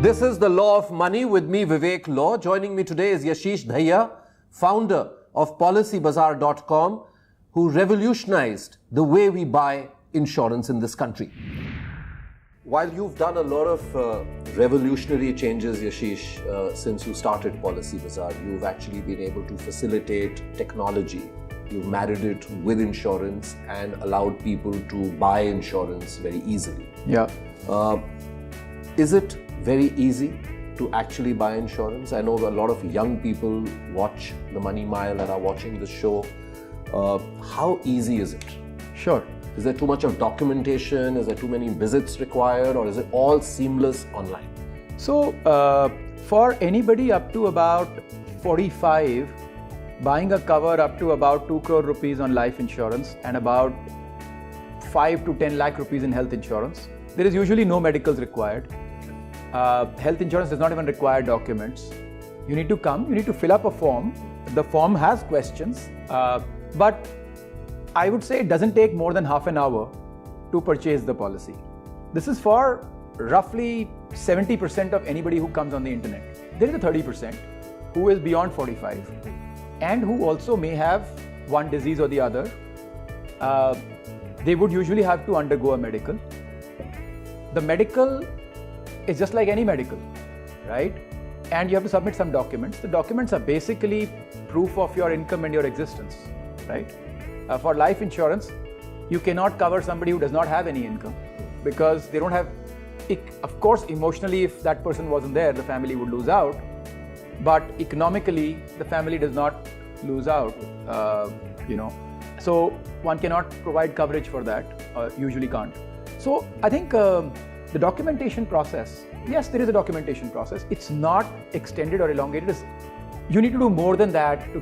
This is The Law of Money with me, Vivek Law. Joining me today is Yashish Dahiya, founder of PolicyBazaar.com, who revolutionized the way we buy insurance in this country. While you've done a lot of revolutionary changes, Yashish, since you started Policy Bazaar, you've actually been able to facilitate technology. You've married it with insurance and allowed people to buy insurance very easily. Yeah. Is it very easy to actually buy insurance? I know a lot of young people watch the Money Mile and are watching this show. How easy is it? Sure. Is there too much of documentation? Is there too many visits required? Or is it all seamless online? So, for anybody up to about 45, buying a cover up to about 2 crore rupees on life insurance and about 5 to 10 lakh rupees in health insurance, there is usually no medicals required. Health insurance does not even require documents. You need to come, you need to fill up a form. The form has questions, but I would say it doesn't take more than half an hour to purchase the policy. This is for roughly 70% of anybody who comes on the internet. There is a 30% who is beyond 45 and who also may have one disease or the other. They would usually have to undergo a medical. The medical is just like any medical, right? And you have to submit some documents. The documents are basically proof of your income and your existence, right? For life insurance, you cannot cover somebody who does not have any income because they don't have, of course, emotionally, if that person wasn't there, the family would lose out. But economically, the family does not lose out, So one cannot provide coverage for that, usually can't. So I think the documentation process, yes, there is a documentation process. It's not extended or elongated. You need to do more than that to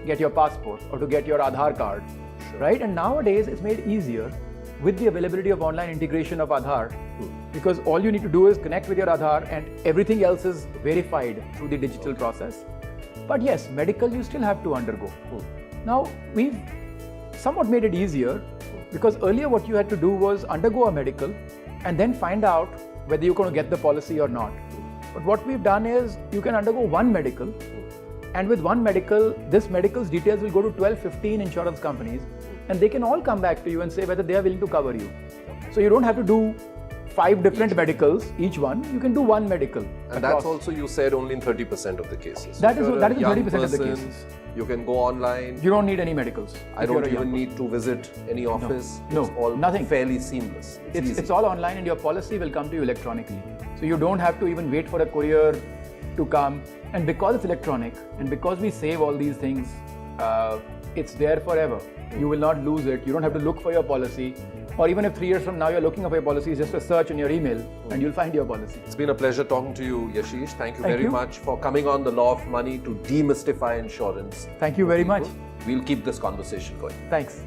get your passport or to get your Aadhaar card, right? And nowadays it's made easier with the availability of online integration of Aadhaar, because all you need to do is connect with your Aadhaar and everything else is verified through the digital process. But yes, medical you still have to undergo. Now we've somewhat made it easier because earlier what you had to do was undergo a medical and then find out whether you're going to get the policy or not. But what we've done is you can undergo one medical, and with one medical, this medical's details will go to 12, 15 insurance companies, and they can all come back to you and say whether they are willing to cover you. So you don't have to do 5 different medicals, each one. You can do one medical. And that's also, you said, only in 30% of the cases. That is 30% of the cases. You can go online. You don't need any medicals. I don't even need to visit any office. No, it's all nothing. Fairly seamless. It's all online and your policy will come to you electronically. So you don't have to even wait for a courier to come. And because it's electronic and because we save all these things, it's there forever. You will not lose it. You don't have to look for your policy. Or even if 3 years from now you're looking for your policy, it's just a search in your email and you'll find your policy. It's been a pleasure talking to you, Yashish. Thank you very much for coming on The Law of Money to demystify insurance. Thank you very much. We'll keep this conversation going. Thanks.